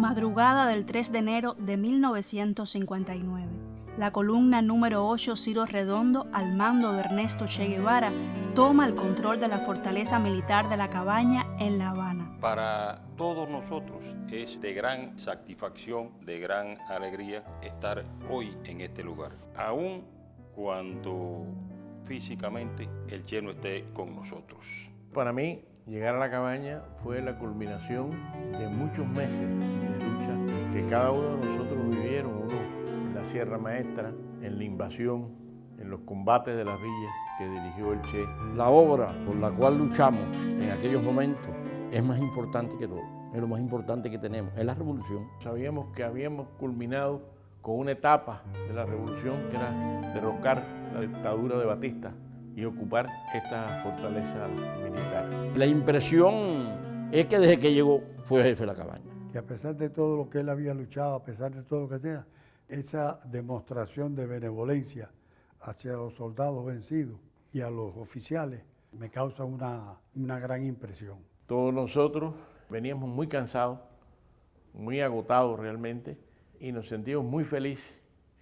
Madrugada del 3 de enero de 1959. La columna número 8 Ciro Redondo, al mando de Ernesto Che Guevara, toma el control de la fortaleza militar de La Cabaña en La Habana. Para todos nosotros es de gran satisfacción, de gran alegría estar hoy en este lugar, aun cuando físicamente el Che no esté con nosotros. Para mí, llegar a La Cabaña fue la culminación de muchos meses de lucha que cada uno de nosotros vivieron, uno en la Sierra Maestra, en la invasión, en los combates de las villas que dirigió el Che. La obra por la cual luchamos en aquellos momentos es más importante que todo, es lo más importante que tenemos, es la revolución. Sabíamos que habíamos culminado con una etapa de la revolución que era derrocar la dictadura de Batista y ocupar esta fortaleza militar. La impresión es que desde que llegó fue jefe de La Cabaña. Que a pesar de todo lo que él había luchado, a pesar de todo lo que sea, esa demostración de benevolencia hacia los soldados vencidos y a los oficiales me causa una gran impresión. Todos nosotros veníamos muy cansados, muy agotados realmente, y nos sentimos muy felices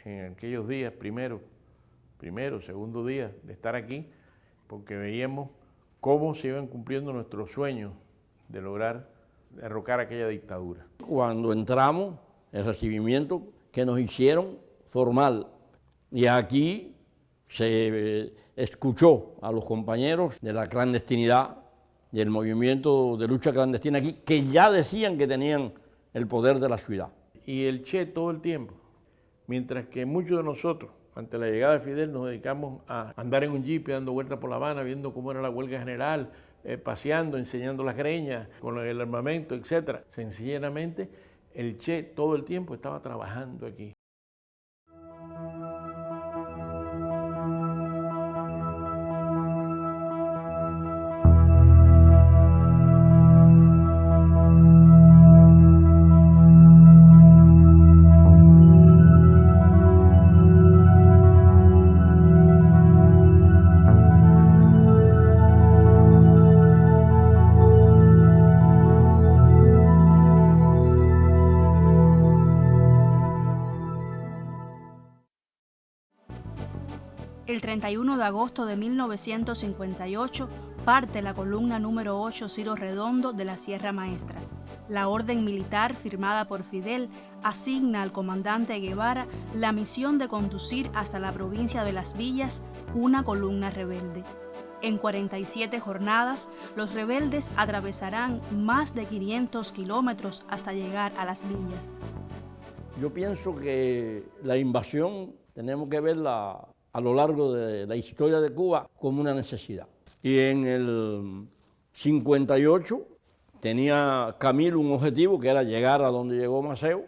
en aquellos días, primero, segundo día de estar aquí, porque veíamos cómo se iban cumpliendo nuestros sueños de lograr derrocar aquella dictadura. Cuando entramos, el recibimiento que nos hicieron formal, y aquí se escuchó a los compañeros de la clandestinidad, del movimiento de lucha clandestina aquí, que ya decían que tenían el poder de la ciudad. Y el Che todo el tiempo, mientras que muchos de nosotros, ante la llegada de Fidel, nos dedicamos a andar en un jeep dando vueltas por La Habana, viendo cómo era la huelga general, paseando, enseñando las greñas, con el armamento, etc. Sencillamente, el Che todo el tiempo estaba trabajando aquí. El 31 de agosto de 1958 parte la columna número 8 Ciro Redondo de la Sierra Maestra. La orden militar firmada por Fidel asigna al comandante Guevara la misión de conducir hasta la provincia de Las Villas una columna rebelde. En 47 jornadas, los rebeldes atravesarán más de 500 kilómetros hasta llegar a Las Villas. Yo pienso que la invasión tenemos que verla a lo largo de la historia de Cuba como una necesidad. Y en el 58 tenía Camilo un objetivo que era llegar a donde llegó Maceo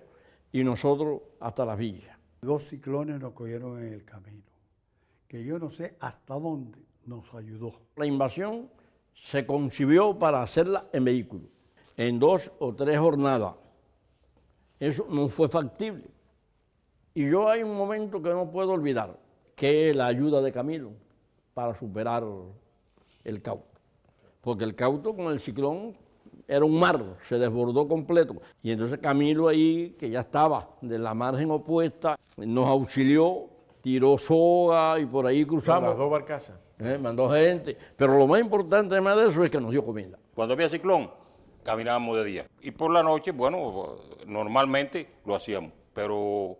y nosotros hasta Las Villas. 2 ciclones nos cogieron en el camino, que yo no sé hasta dónde nos ayudó. La invasión se concibió para hacerla en vehículo, en 2 o 3 jornadas. Eso no fue factible. Y yo hay un momento que no puedo olvidar, que es la ayuda de Camilo para superar el Cauto. Porque el Cauto con el ciclón era un mar, se desbordó completo. Y entonces Camilo ahí, que ya estaba de la margen opuesta, nos auxilió, tiró soga y por ahí cruzamos. Las 2 barcazas. Mandó gente. Pero lo más importante además de eso es que nos dio comida. Cuando había ciclón, caminábamos de día. Y por la noche, bueno, normalmente lo hacíamos, pero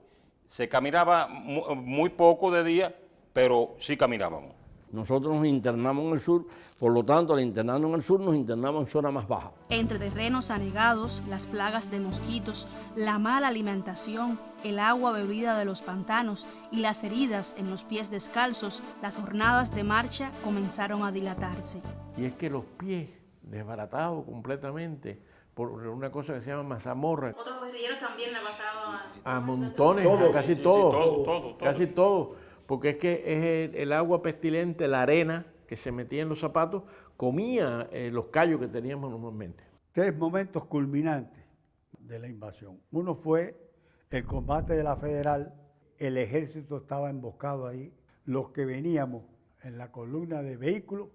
se caminaba muy poco de día, pero sí caminábamos. Nosotros nos internamos en el sur, por lo tanto, al internarnos en el sur, nos internamos en zona más baja. Entre terrenos anegados, las plagas de mosquitos, la mala alimentación, el agua bebida de los pantanos y las heridas en los pies descalzos, las jornadas de marcha comenzaron a dilatarse. Y es que los pies desbaratados completamente por una cosa que se llama mazamorra. Otros guerrilleros también le pasaban A montones, casi todo, casi todo. Porque es que es el agua pestilente, la arena que se metía en los zapatos, comía los callos que teníamos normalmente. 3 momentos culminantes de la invasión. Uno fue el combate de la Federal, el ejército estaba emboscado ahí, los que veníamos en la columna de vehículos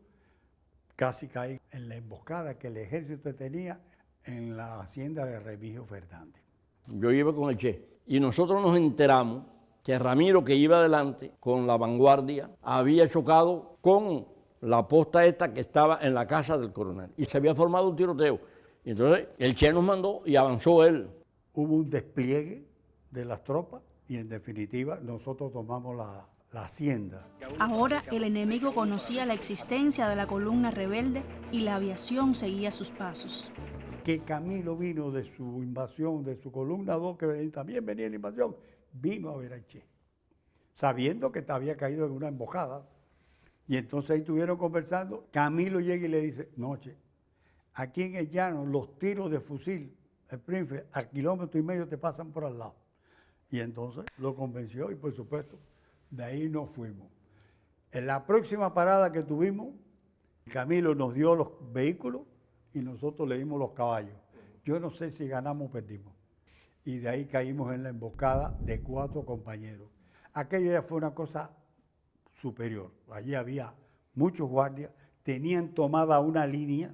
casi caí en la emboscada que el ejército tenía en la hacienda de Remigio Fernández. Yo iba con el Che y nosotros nos enteramos que Ramiro, que iba adelante con la vanguardia, había chocado con la posta esta que estaba en la casa del coronel y se había formado un tiroteo. Y entonces el Che nos mandó y avanzó él. Hubo un despliegue de las tropas y en definitiva nosotros tomamos la hacienda. Ahora el enemigo conocía la existencia de la columna rebelde y la aviación seguía sus pasos. Que Camilo vino de su invasión, de su columna 2, que también venía en la invasión, vino a ver a Che, sabiendo que había caído en una emboscada. Y entonces ahí estuvieron conversando. Camilo llega y le dice, no, Che, aquí en el llano los tiros de fusil, el Springfield, a 1,5 kilómetros te pasan por al lado. Y entonces lo convenció y por supuesto, de ahí nos fuimos. En la próxima parada que tuvimos, Camilo nos dio los vehículos y nosotros le dimos los caballos. Yo no sé si ganamos o perdimos. Y de ahí caímos en la emboscada de 4 compañeros. Aquella ya fue una cosa superior. Allí había muchos guardias, tenían tomada una línea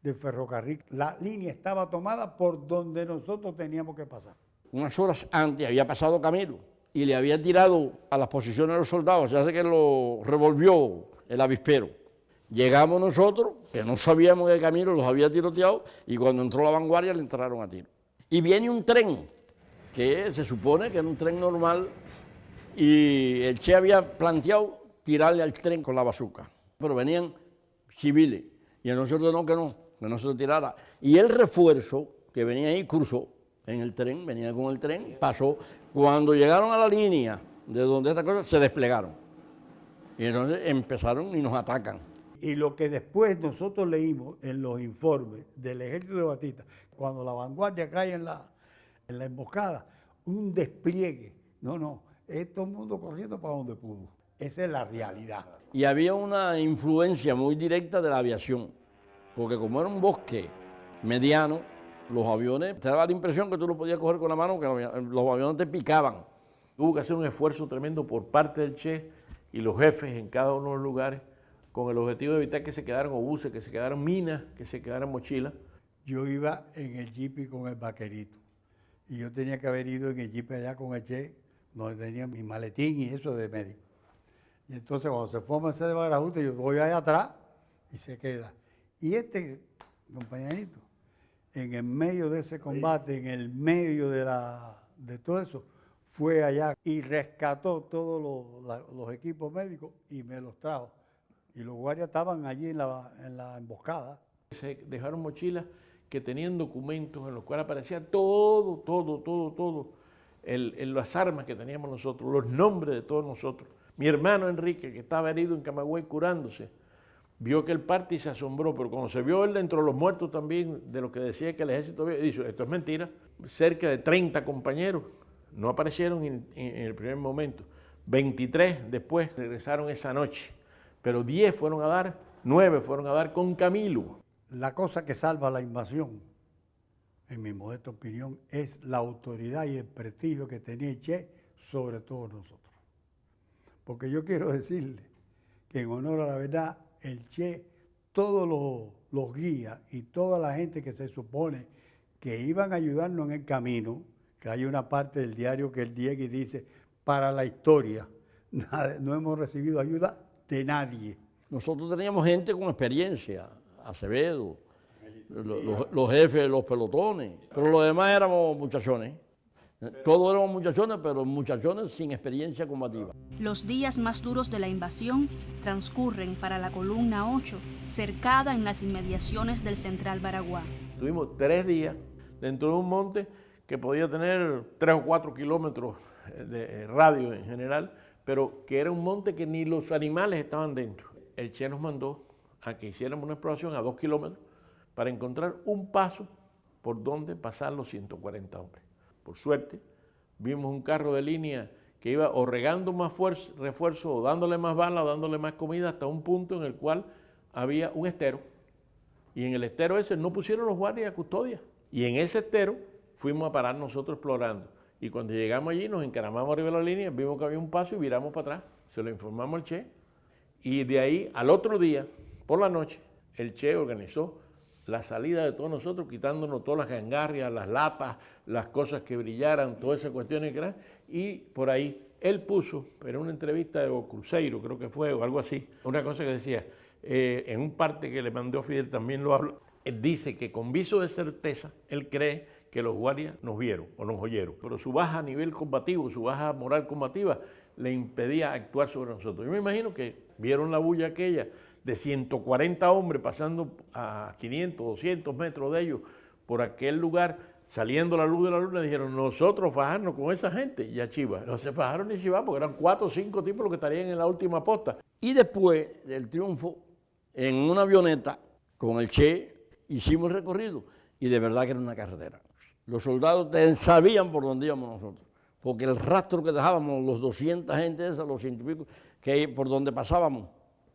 de ferrocarril. La línea estaba tomada por donde nosotros teníamos que pasar. Unas horas antes había pasado Camilo y le había tirado a las posiciones de los soldados, se hace que lo revolvió el avispero. Llegamos nosotros, que no sabíamos que Camilo los había tiroteado, y cuando entró la vanguardia le entraron a tiro. Y viene un tren, que se supone que era un tren normal, y el Che había planteado tirarle al tren con la bazuca, pero venían civiles, y a nosotros no, que no se lo tirara. Y el refuerzo que venía ahí cruzó en el tren, venía con el tren, pasó. Cuando llegaron a la línea de donde estas cosas se desplegaron, y entonces empezaron y nos atacan. Y lo que después nosotros leímos en los informes del ejército de Batista, cuando la vanguardia cae en la emboscada, un despliegue. No, es todo el mundo corriendo para donde pudo. Esa es la realidad. Y había una influencia muy directa de la aviación, porque como era un bosque mediano, los aviones, te daba la impresión que tú lo podías coger con la mano, que los aviones te picaban. Hubo que hacer un esfuerzo tremendo por parte del Che y los jefes en cada uno de los lugares, con el objetivo de evitar que se quedaran obuses, que se quedaran minas, que se quedaran mochilas. Yo iba en el jeep y con el vaquerito. Y yo tenía que haber ido en el jeep allá con el Che, donde tenía mi maletín y eso de médico. Y entonces cuando se fue a Mercedes de Barajuste, yo voy allá atrás y se queda. Y este compañerito, en el medio de ese combate, en el medio de todo eso, fue allá y rescató todos los equipos médicos y me los trajo. Y los guardias estaban allí en la emboscada. Se dejaron mochilas que tenían documentos en los cuales aparecía todo, las armas que teníamos nosotros, los nombres de todos nosotros. Mi hermano Enrique, que estaba herido en Camagüey curándose, vio que el parte y se asombró, pero cuando se vio él dentro de los muertos también, de lo que decía que el ejército había dicho, esto es mentira, cerca de 30 compañeros no aparecieron en el primer momento. 23 después regresaron esa noche, pero 10 fueron a dar, 9 fueron a dar con Camilo. La cosa que salva la invasión, en mi modesta opinión, es la autoridad y el prestigio que tenía el Che sobre todos nosotros. Porque yo quiero decirle que en honor a la verdad, el Che, todos los guías y toda la gente que se supone que iban a ayudarnos en el camino, que hay una parte del diario que él llega y dice, para la historia, no hemos recibido ayuda de nadie. Nosotros teníamos gente con experiencia, Acevedo, los jefes de los pelotones, pero los demás éramos muchachones. Todos éramos muchachones, pero muchachones sin experiencia combativa. Los días más duros de la invasión transcurren para la columna 8, cercada en las inmediaciones del Central Baraguá. Tuvimos 3 días dentro de un monte que podía tener 3 o 4 kilómetros de radio en general, pero que era un monte que ni los animales estaban dentro. El Che nos mandó a que hiciéramos una exploración a 2 kilómetros para encontrar un paso por donde pasar los 140 hombres. Por suerte, vimos un carro de línea que iba o regando más refuerzo, o dándole más balas, o dándole más comida, hasta un punto en el cual había un estero. Y en el estero ese no pusieron los guardias a custodia. Y en ese estero fuimos a parar nosotros explorando. Y cuando llegamos allí, nos encaramamos arriba de la línea, vimos que había un paso y viramos para atrás. Se lo informamos al Che. Y de ahí, al otro día, por la noche, el Che organizó la salida de todos nosotros, quitándonos todas las gangarrias, las lapas, las cosas que brillaran, todas esas cuestiones que eran. Y por ahí, él puso, en una entrevista de O Cruzeiro, creo que fue, o algo así, una cosa que decía, en un parte que le mandó Fidel también lo hablo, él dice que con viso de certeza, él cree que los guardias nos vieron o nos oyeron, pero su baja nivel combativo, su baja moral combativa, le impedía actuar sobre nosotros. Yo me imagino que vieron la bulla aquella de 140 hombres pasando a 500, 200 metros de ellos por aquel lugar, saliendo la luz de la luna, dijeron, nosotros fajarnos con esa gente, y a Chiva. No se fajaron ni Chiva porque eran 4 o 5 tipos los que estarían en la última posta. Y después del triunfo, en una avioneta con el Che, hicimos el recorrido, y de verdad que era una carretera. Los soldados sabían por dónde íbamos nosotros, porque el rastro que dejábamos, los 200 gente esas, los 100 y pico, que por donde pasábamos,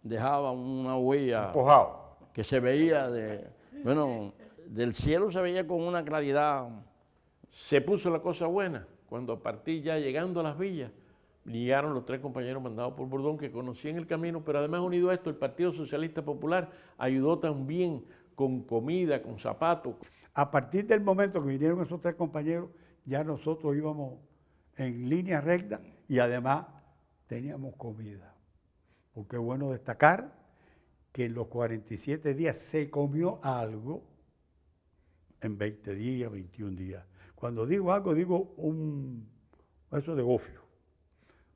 dejaba una huella Empujado. que se veía del cielo se veía con una claridad. Se puso la cosa buena cuando a partir ya llegando a las villas, llegaron los 3 compañeros mandados por Bordón que conocían el camino, pero además unido a esto, el Partido Socialista Popular ayudó también con comida, con zapatos. A partir del momento que vinieron esos 3 compañeros, ya nosotros íbamos en línea recta y además teníamos comida. Porque es bueno destacar que en los 47 días se comió algo en 20 días, 21 días. Cuando digo algo, digo eso de gofio.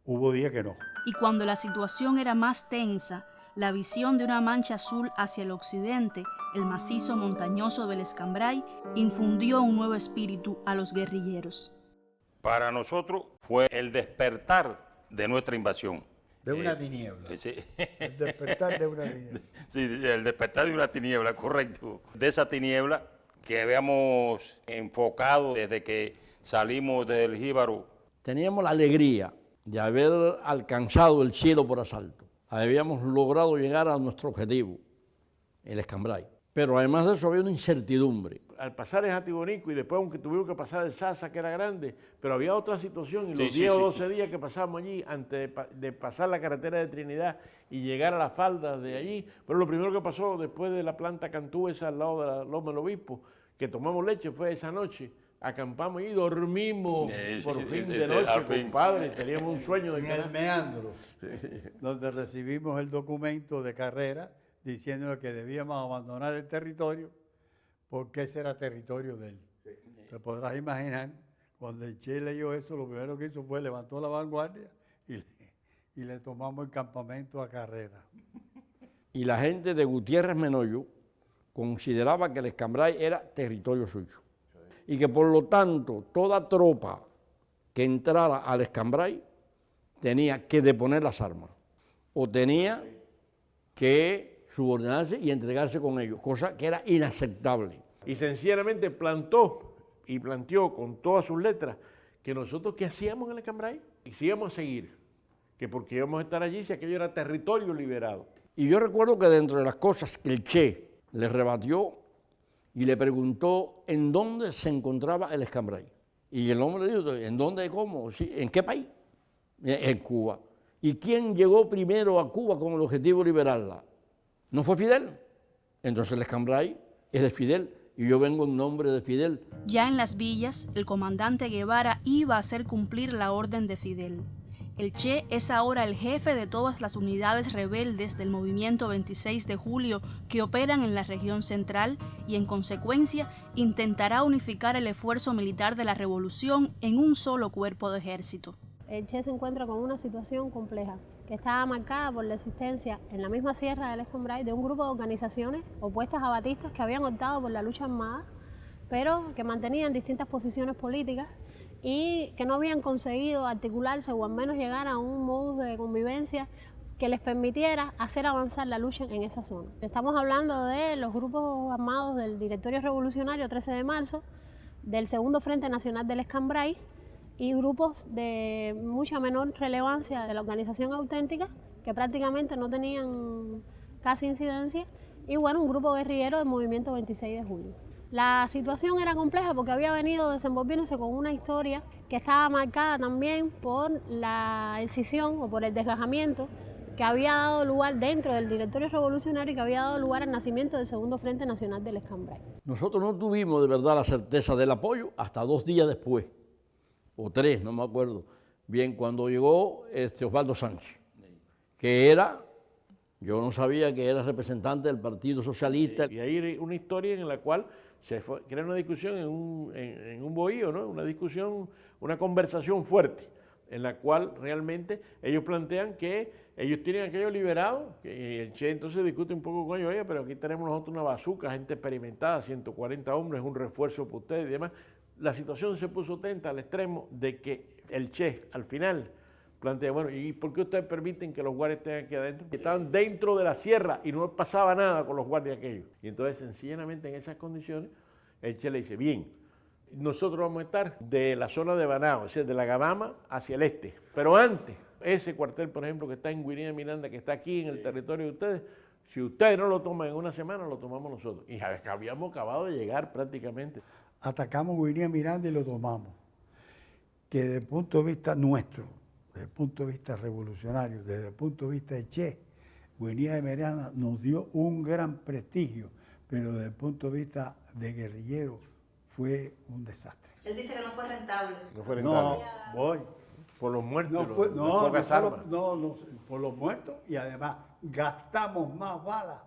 Hubo días que no. Y cuando la situación era más tensa, la visión de una mancha azul hacia el occidente, el macizo montañoso del Escambray, infundió un nuevo espíritu a los guerrilleros. Para nosotros fue el despertar de nuestra invasión. De una tiniebla. Sí. El despertar de una tiniebla. Sí, el despertar de una tiniebla, correcto. De esa tiniebla que habíamos enfocado desde que salimos del Jíbaro. Teníamos la alegría de haber alcanzado el cielo por asalto. Habíamos logrado llegar a nuestro objetivo, el Escambray. Pero además de eso había una incertidumbre. Al pasar el Jatibonico y después aunque tuvimos que pasar el Sasa, que era grande, pero había otra situación y los 10 o 12 días que pasamos allí, antes de pasar la carretera de Trinidad y llegar a las faldas de allí, pero lo primero que pasó después de la planta Cantú, esa al lado de la Loma del Obispo, que tomamos leche, fue esa noche, acampamos y dormimos por fin de noche, compadre, teníamos un sueño de en el meandro, donde recibimos el documento de carrera diciendo que debíamos abandonar el territorio porque ese era territorio de él. Te podrás imaginar, cuando el Che leyó eso, lo primero que hizo fue levantó la vanguardia y le tomamos el campamento a Carrera. Y la gente de Gutiérrez Menoyo consideraba que el Escambray era territorio suyo. Y que por lo tanto toda tropa que entrara al Escambray tenía que deponer las armas o tenía que subordinarse y entregarse con ellos, cosa que era inaceptable. Y sencillamente planteó con todas sus letras que nosotros ¿qué hacíamos en el Escambray? Y si íbamos a seguir, que porque íbamos a estar allí si aquello era territorio liberado. Y yo recuerdo que dentro de las cosas que el Che le rebatió y le preguntó en dónde se encontraba el Escambray. Y el hombre le dijo, ¿en dónde y cómo? ¿Sí? ¿En qué país? En Cuba. ¿Y quién llegó primero a Cuba con el objetivo de liberarla? ¿No fue Fidel? Entonces el Escambray es de Fidel y yo vengo en nombre de Fidel. Ya en las villas, el comandante Guevara iba a hacer cumplir la orden de Fidel. El Che es ahora el jefe de todas las unidades rebeldes del movimiento 26 de julio que operan en la región central y, en consecuencia, intentará unificar el esfuerzo militar de la revolución en un solo cuerpo de ejército. El Che se encuentra con una situación compleja que está marcada por la existencia en la misma sierra del Escambray de un grupo de organizaciones opuestas a batistas que habían optado por la lucha armada, pero que mantenían distintas posiciones políticas y que no habían conseguido articularse o al menos llegar a un modo de convivencia que les permitiera hacer avanzar la lucha en esa zona. Estamos hablando de los grupos armados del Directorio Revolucionario 13 de marzo, del Segundo Frente Nacional del Escambray y grupos de mucha menor relevancia de la organización auténtica que prácticamente no tenían casi incidencia y bueno, un grupo guerrillero del movimiento 26 de julio. La situación era compleja porque había venido desenvolviéndose con una historia que estaba marcada también por la escisión o por el desgajamiento que había dado lugar dentro del Directorio Revolucionario y que había dado lugar al nacimiento del Segundo Frente Nacional del Escambray. Nosotros no tuvimos de verdad la certeza del apoyo hasta 2 días después, o 3, no me acuerdo bien, cuando llegó Osvaldo Sánchez, que era, yo no sabía que era representante del Partido Socialista. Y hay una historia en la cual se crea una discusión en un bohío, ¿no? Una discusión, una conversación fuerte, en la cual realmente ellos plantean que ellos tienen aquello liberado, que el Che entonces discute un poco con ellos, oye, pero aquí tenemos nosotros una bazuca, gente experimentada, 140 hombres, un refuerzo para ustedes y demás. La situación se puso tensa al extremo de que el Che, al final, plantea, bueno, ¿y por qué ustedes permiten que los guardias estén aquí adentro? Estaban dentro de la sierra y no pasaba nada con los guardias aquellos. Y entonces, sencillamente, en esas condiciones, el Che le dice, bien, nosotros vamos a estar de la zona de Banao, es decir, de la Gabama hacia el este. Pero antes, ese cuartel, por ejemplo, que está en Guinea Miranda, que está aquí en el territorio de ustedes, si ustedes no lo toman en una semana, lo tomamos nosotros. Y habíamos acabado de llegar prácticamente. Atacamos Guinea Miranda y lo tomamos. Que desde el punto de vista nuestro, desde el punto de vista revolucionario, desde el punto de vista de Che, Guinea Miranda nos dio un gran prestigio, pero desde el punto de vista de guerrillero fue un desastre. Él dice que no fue rentable. No fue rentable. No, voy. Por los muertos, No, pocas armas. por los muertos y además gastamos más balas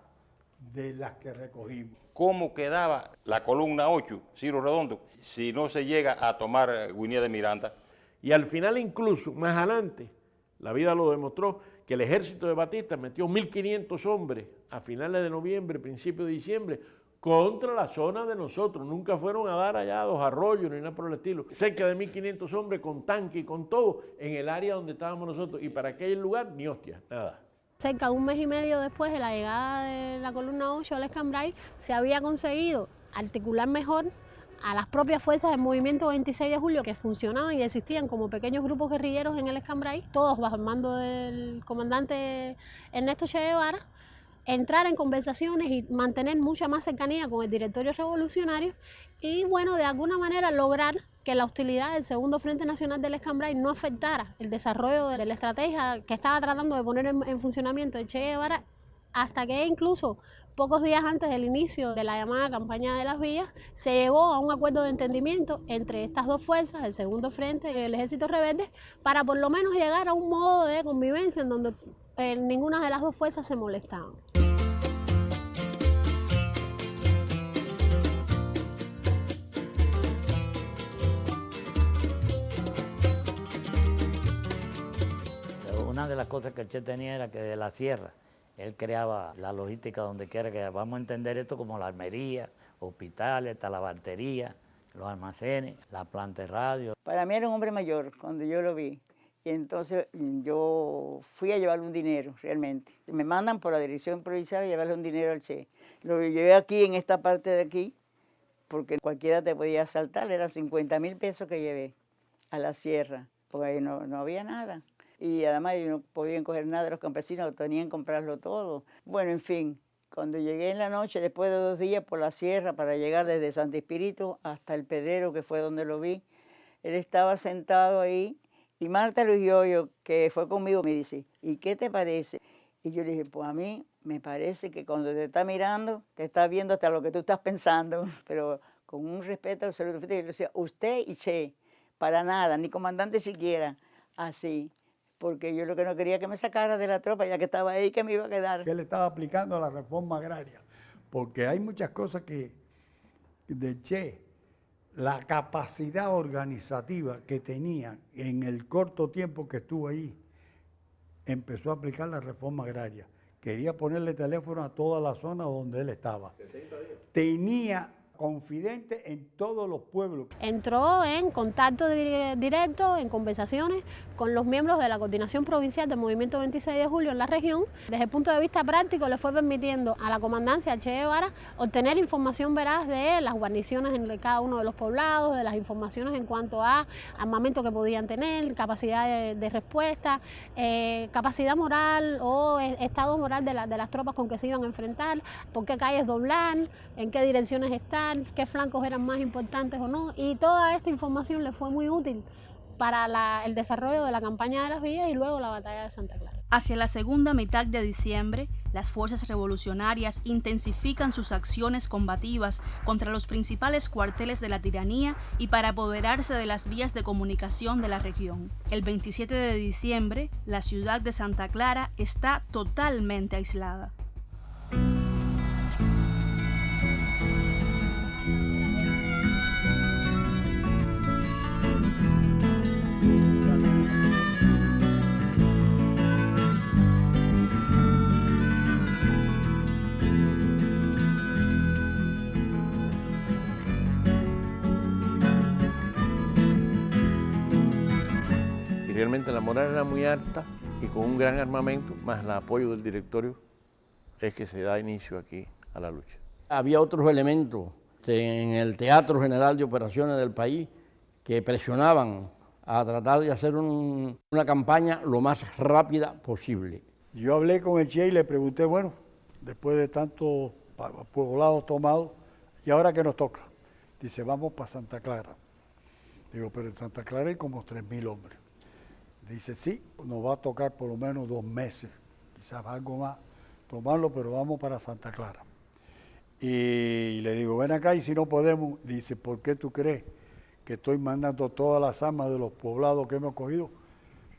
de las que recogimos. ¿Cómo quedaba la columna 8, Ciro Redondo, si no se llega a tomar Guinea de Miranda? Y al final incluso, más adelante, la vida lo demostró, que el ejército de Batista metió 1.500 hombres a finales de noviembre, principios de diciembre, contra la zona de nosotros. Nunca fueron a dar allá a Dos Arroyos ni nada por el estilo. Cerca de 1.500 hombres con tanque y con todo en el área donde estábamos nosotros. Y para aquel lugar, ni hostia, nada. Cerca de un mes y medio después de la llegada de la columna 8 al Escambray, se había conseguido articular mejor a las propias fuerzas del movimiento 26 de julio que funcionaban y existían como pequeños grupos guerrilleros en el Escambray, todos bajo el mando del comandante Ernesto Che Guevara, entrar en conversaciones y mantener mucha más cercanía con el Directorio Revolucionario y, bueno, de alguna manera lograr que la hostilidad del Segundo Frente Nacional del Escambray no afectara el desarrollo de la estrategia que estaba tratando de poner en funcionamiento el Che Guevara, hasta que incluso pocos días antes del inicio de la llamada campaña de las villas, se llegó a un acuerdo de entendimiento entre estas dos fuerzas, el Segundo Frente y el Ejército Rebelde, para por lo menos llegar a un modo de convivencia en donde ninguna de las dos fuerzas se molestaban. Una de las cosas que el Che tenía era que de la sierra él creaba la logística donde quiera que vamos a entender esto como la armería, hospitales, talabartería, los almacenes, la planta de radio. Para mí era un hombre mayor cuando yo lo vi y entonces yo fui a llevarle un dinero realmente. Me mandan por la dirección provincial a llevarle un dinero al Che. Lo llevé aquí en esta parte de aquí porque cualquiera te podía asaltar, eran 50.000 pesos que llevé a la sierra porque ahí no había nada. Y además yo no podían coger nada de los campesinos, tenían que comprarlo todo. Bueno, en fin, cuando llegué en la noche, después de 2 días por la sierra, para llegar desde Santo Espíritu hasta el Pedrero, que fue donde lo vi, él estaba sentado ahí, y Marta Luis Yoyo, que fue conmigo, me dice, ¿y qué te parece? Y yo le dije, pues a mí me parece que cuando te está mirando, te está viendo hasta lo que tú estás pensando, pero con un respeto absoluto. Yo le decía, usted y Che, para nada, ni comandante siquiera, así. porque yo lo que no quería que me sacara de la tropa, ya que estaba ahí, que me iba a quedar. Él estaba aplicando la reforma agraria, porque hay muchas cosas que de Che, la capacidad organizativa que tenía en el corto tiempo que estuvo ahí, empezó a aplicar la reforma agraria. Quería ponerle teléfono a toda la zona donde él estaba. Tenía confidente en todos los pueblos. Entró en contacto directo, en conversaciones con los miembros de la Coordinación Provincial del Movimiento 26 de Julio en la región. Desde el punto de vista práctico le fue permitiendo a la comandancia Che Guevara obtener información veraz de las guarniciones en cada uno de los poblados, de las informaciones en cuanto a armamento que podían tener, capacidad de respuesta, capacidad moral o estado moral de las tropas con que se iban a enfrentar, por qué calles doblar, en qué direcciones estar, qué flancos eran más importantes o no, y toda esta información le fue muy útil para el desarrollo de la campaña de las villas y luego la batalla de Santa Clara. Hacia la segunda mitad de diciembre, las fuerzas revolucionarias intensifican sus acciones combativas contra los principales cuarteles de la tiranía y para apoderarse de las vías de comunicación de la región. El 27 de diciembre, la ciudad de Santa Clara está totalmente aislada. Realmente la moral era muy alta y con un gran armamento, más el apoyo del directorio, es que se da inicio aquí a la lucha. Había otros elementos en el Teatro General de Operaciones del país que presionaban a tratar de hacer una campaña lo más rápida posible. Yo hablé con el Che y le pregunté, bueno, después de tantos poblados tomados, ¿y ahora qué nos toca? Dice, vamos para Santa Clara. Digo, pero en Santa Clara hay como 3.000 hombres. Dice, sí, nos va a tocar por lo menos 2 meses, quizás algo más, tomarlo, pero vamos para Santa Clara. Y le digo, ven acá y si no podemos, dice, ¿por qué tú crees que estoy mandando todas las armas de los poblados que hemos cogido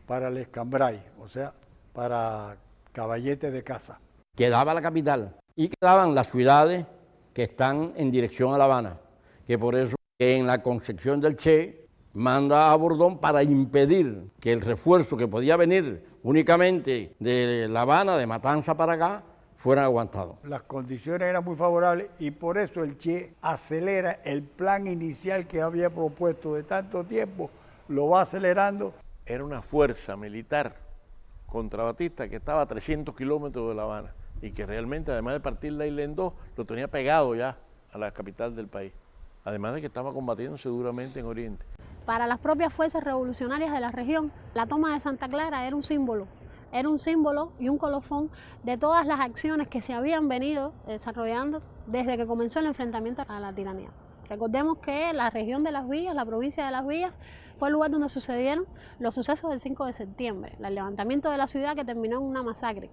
para el Escambray, o sea, para Caballete de Casa? Quedaba la capital y quedaban las ciudades que están en dirección a La Habana, que por eso en la concepción del Che manda a Bordón para impedir que el refuerzo que podía venir únicamente de La Habana, de Matanza para acá, fueran aguantados. Las condiciones eran muy favorables y por eso el Che acelera el plan inicial que había propuesto de tanto tiempo, lo va acelerando. Era una fuerza militar contra Batista que estaba a 300 kilómetros de La Habana y que realmente, además de partir la isla en dos, lo tenía pegado ya a la capital del país. Además de que estaba combatiéndose duramente en Oriente. Para las propias fuerzas revolucionarias de la región, la toma de Santa Clara era un símbolo y un colofón de todas las acciones que se habían venido desarrollando desde que comenzó el enfrentamiento a la tiranía. Recordemos que la región de Las Villas, la provincia de Las Villas, fue el lugar donde sucedieron los sucesos del 5 de septiembre, el levantamiento de la ciudad que terminó en una masacre.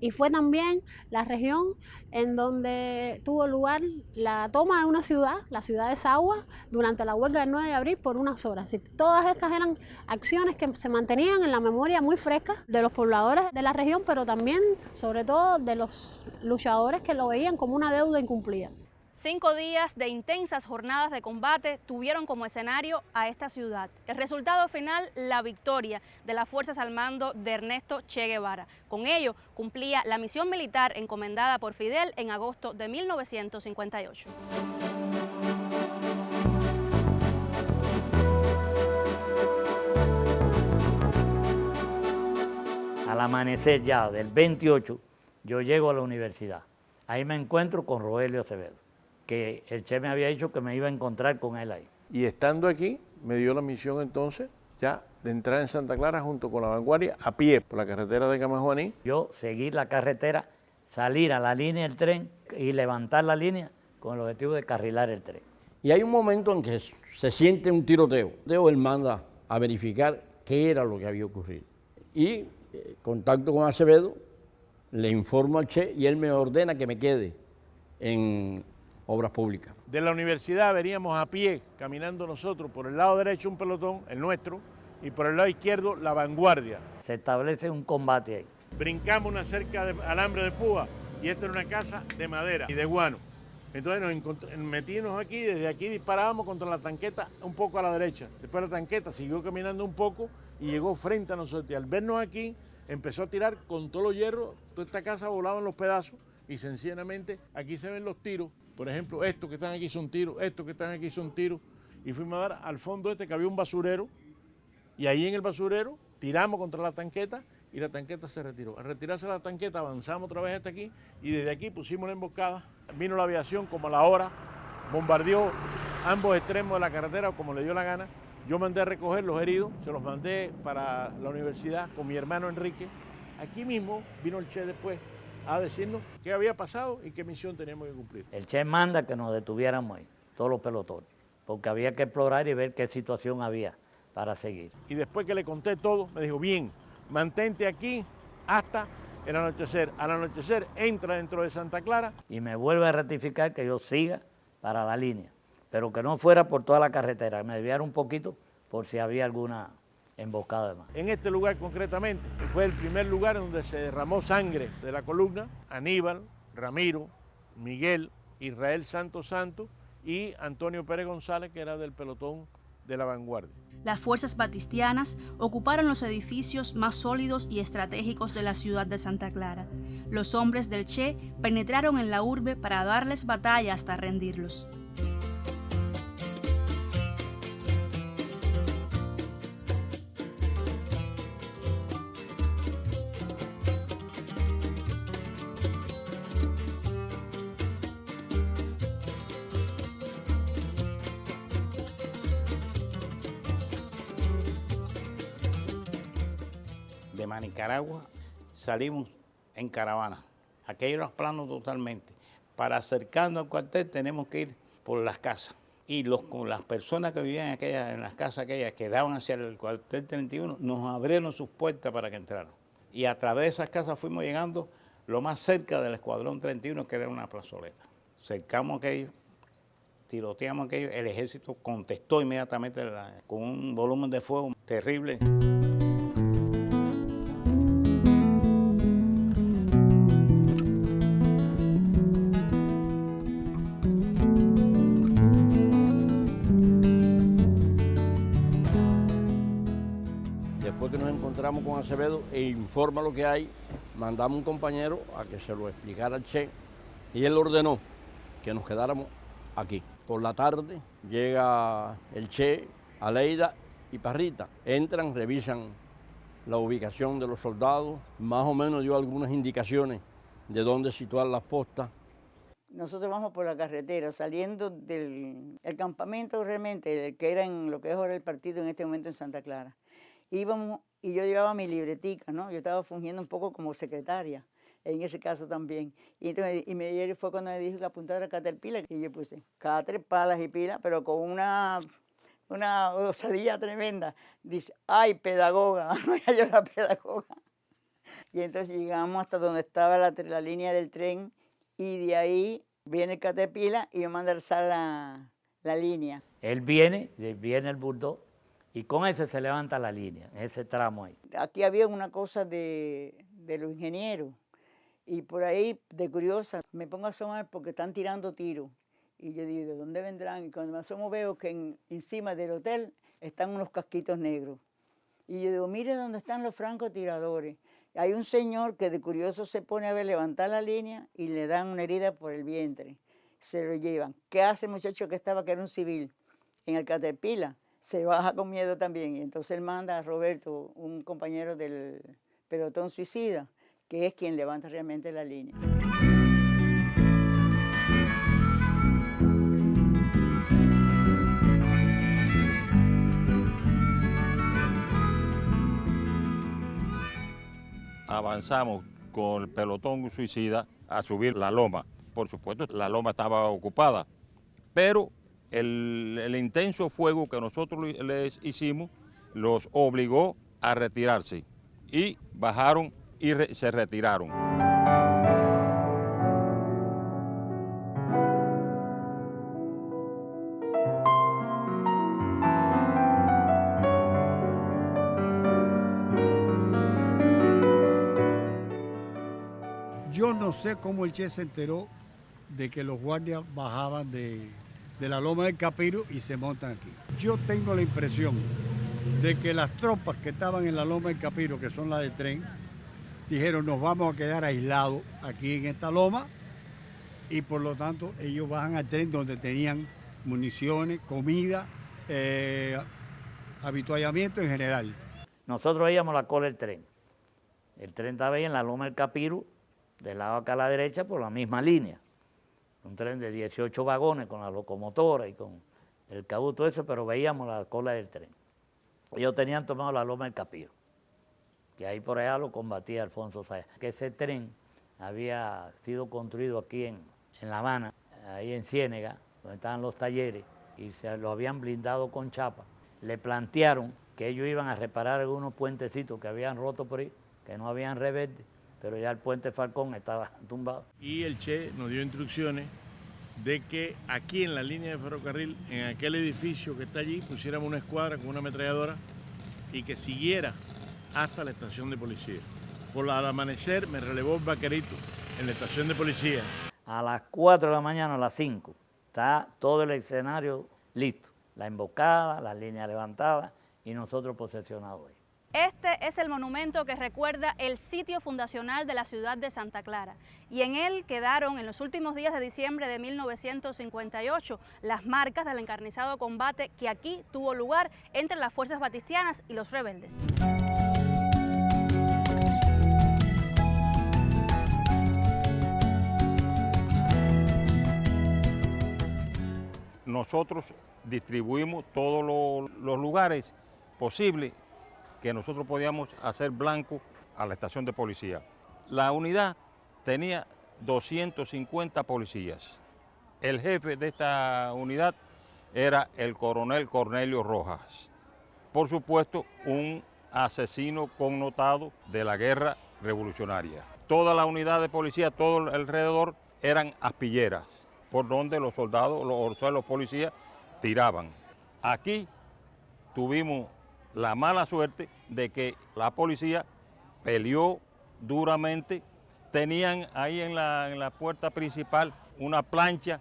Y fue también la región en donde tuvo lugar la toma de una ciudad, la ciudad de Sagua, durante la huelga del 9 de abril por unas horas. Y todas estas eran acciones que se mantenían en la memoria muy fresca de los pobladores de la región, pero también, sobre todo, de los luchadores que lo veían como una deuda incumplida. 5 días de intensas jornadas de combate tuvieron como escenario a esta ciudad. El resultado final, la victoria de las fuerzas al mando de Ernesto Che Guevara. Con ello, cumplía la misión militar encomendada por Fidel en agosto de 1958. Al amanecer ya del 28, yo llego a la universidad. Ahí me encuentro con Rogelio Acevedo, que el Che me había dicho que me iba a encontrar con él ahí. Y estando aquí, me dio la misión entonces ya de entrar en Santa Clara junto con la vanguardia a pie por la carretera de Camajuaní. Yo seguir la carretera, salir a la línea del tren y levantar la línea con el objetivo de carrilar el tren. Y hay un momento en que se siente un tiroteo. Él manda a verificar qué era lo que había ocurrido. Y contacto con Acevedo, le informo al Che y él me ordena que me quede en Obras Públicas. De la universidad veníamos a pie, caminando nosotros, por el lado derecho un pelotón, el nuestro, y por el lado izquierdo La Vanguardia. Se establece un combate ahí. Brincamos una cerca de alambre de púa y esta era una casa de madera y de guano. Entonces metimos aquí, desde aquí disparábamos contra la tanqueta un poco a la derecha. Después la tanqueta siguió caminando un poco y llegó frente a nosotros. Y al vernos aquí, empezó a tirar con todos los hierros, toda esta casa volaba en los pedazos y sencillamente aquí se ven los tiros. Por ejemplo, estos que están aquí son tiros, estos que están aquí son tiros. Y fuimos a dar al fondo que había un basurero y ahí en el basurero tiramos contra la tanqueta y la tanqueta se retiró. Al retirarse la tanqueta avanzamos otra vez hasta aquí y desde aquí pusimos la emboscada. Vino la aviación como a la hora, bombardeó ambos extremos de la carretera como le dio la gana. Yo mandé a recoger los heridos, se los mandé para la universidad con mi hermano Enrique. Aquí mismo vino el Che después a decirnos qué había pasado y qué misión teníamos que cumplir. El Che manda que nos detuviéramos ahí, todos los pelotones, porque había que explorar y ver qué situación había para seguir. Y después que le conté todo, me dijo, bien, mantente aquí hasta el anochecer. Al anochecer entra dentro de Santa Clara. Y me vuelve a ratificar que yo siga para la línea, pero que no fuera por toda la carretera, que me desviara un poquito por si había alguna emboscada de más. En este lugar concretamente, que fue el primer lugar donde se derramó sangre de la columna, Aníbal, Ramiro, Miguel, Israel Santos y Antonio Pérez González, que era del pelotón de La Vanguardia. Las fuerzas batistianas ocuparon los edificios más sólidos y estratégicos de la ciudad de Santa Clara. Los hombres del Che penetraron en la urbe para darles batalla hasta rendirlos. De Manicaragua salimos en caravana. Aquello era plano totalmente. Para acercarnos al cuartel tenemos que ir por las casas. Y con las personas que vivían en las casas aquellas que daban hacia el cuartel 31, nos abrieron sus puertas para que entraran. Y a través de esas casas fuimos llegando lo más cerca del escuadrón 31, que era una plazoleta. Cercamos aquello, tiroteamos aquello, el ejército contestó inmediatamente con un volumen de fuego terrible. Después que nos encontramos con Acevedo e informa lo que hay, mandamos un compañero a que se lo explicara al Che y él ordenó que nos quedáramos aquí. Por la tarde llega el Che, Aleida y Parrita. Entran, revisan la ubicación de los soldados, más o menos dio algunas indicaciones de dónde situar las postas. Nosotros vamos por la carretera, saliendo del campamento realmente, el que era en lo que es ahora el partido en este momento en Santa Clara. Íbamos y yo llevaba mi libretica, ¿no? Yo estaba fungiendo un poco como secretaria, en ese caso también. Y entonces fue cuando me dijo que apuntara a Caterpillar, que yo puse Cater, palas y pilas, pero con una osadía tremenda. Dice, ¡ay, pedagoga! Yo era pedagoga. Y entonces llegamos hasta donde estaba la línea del tren y de ahí viene el Caterpillar y me manda a alzar la línea. Él viene el bulldog y con ese se levanta la línea, ese tramo ahí. Aquí había una cosa de los ingenieros y por ahí, de curiosa, me pongo a asomar porque están tirando tiros. Y yo digo, ¿de dónde vendrán? Y cuando me asomo veo que encima del hotel están unos casquitos negros. Y yo digo, mire dónde están los francotiradores. Hay un señor que de curioso se pone a ver levantar la línea y le dan una herida por el vientre. Se lo llevan. ¿Qué hace el muchacho que era un civil? En el Caterpillar se baja con miedo también. Y entonces él manda a Roberto, un compañero del pelotón suicida, que es quien levanta realmente la línea. Avanzamos con el pelotón suicida a subir la loma. Por supuesto, la loma estaba ocupada, pero el intenso fuego que nosotros les hicimos los obligó a retirarse y bajaron y se retiraron. no sé cómo el Che se enteró de que los guardias bajaban de la loma del Capiro y se montan aquí. Yo tengo la impresión de que las tropas que estaban en la loma del Capiro, que son las de tren, dijeron nos vamos a quedar aislados aquí en esta loma y por lo tanto ellos bajan al tren donde tenían municiones, comida, habituallamiento en general. Nosotros veíamos la cola del tren. El tren estaba ahí en la loma del Capiro, del lado acá a la derecha, por la misma línea. Un tren de 18 vagones con la locomotora y con el cabú, todo eso, pero veíamos la cola del tren. Ellos tenían tomado la loma del Capiro, que ahí por allá lo combatía Alfonso Sayas. Que ese tren había sido construido aquí en La Habana, ahí en Ciénega, donde estaban los talleres, y se lo habían blindado con chapa. Le plantearon que ellos iban a reparar algunos puentecitos que habían roto por ahí, que no habían reverde, pero ya el puente Falcón estaba tumbado. Y el Che nos dio instrucciones de que aquí en la línea de ferrocarril, en aquel edificio que está allí, pusiéramos una escuadra con una ametralladora y que siguiera hasta la estación de policía. Al amanecer me relevó el vaquerito en la estación de policía. A las 4 de la mañana, a las 5, está todo el escenario listo. La emboscada, las líneas levantadas y nosotros posesionados ahí. Este es el monumento que recuerda el sitio fundacional de la ciudad de Santa Clara y en él quedaron en los últimos días de diciembre de 1958 las marcas del encarnizado combate que aquí tuvo lugar entre las fuerzas batistianas y los rebeldes. Nosotros distribuimos todos los lugares posibles que nosotros podíamos hacer blanco a la estación de policía. La unidad tenía 250 policías. El jefe de esta unidad era el coronel Cornelio Rojas. Por supuesto, un asesino connotado de la guerra revolucionaria. Toda la unidad de policía, todo alrededor, eran aspilleras, por donde los soldados, los policías, tiraban. Aquí tuvimos la mala suerte de que la policía peleó duramente. Tenían ahí en la puerta principal una plancha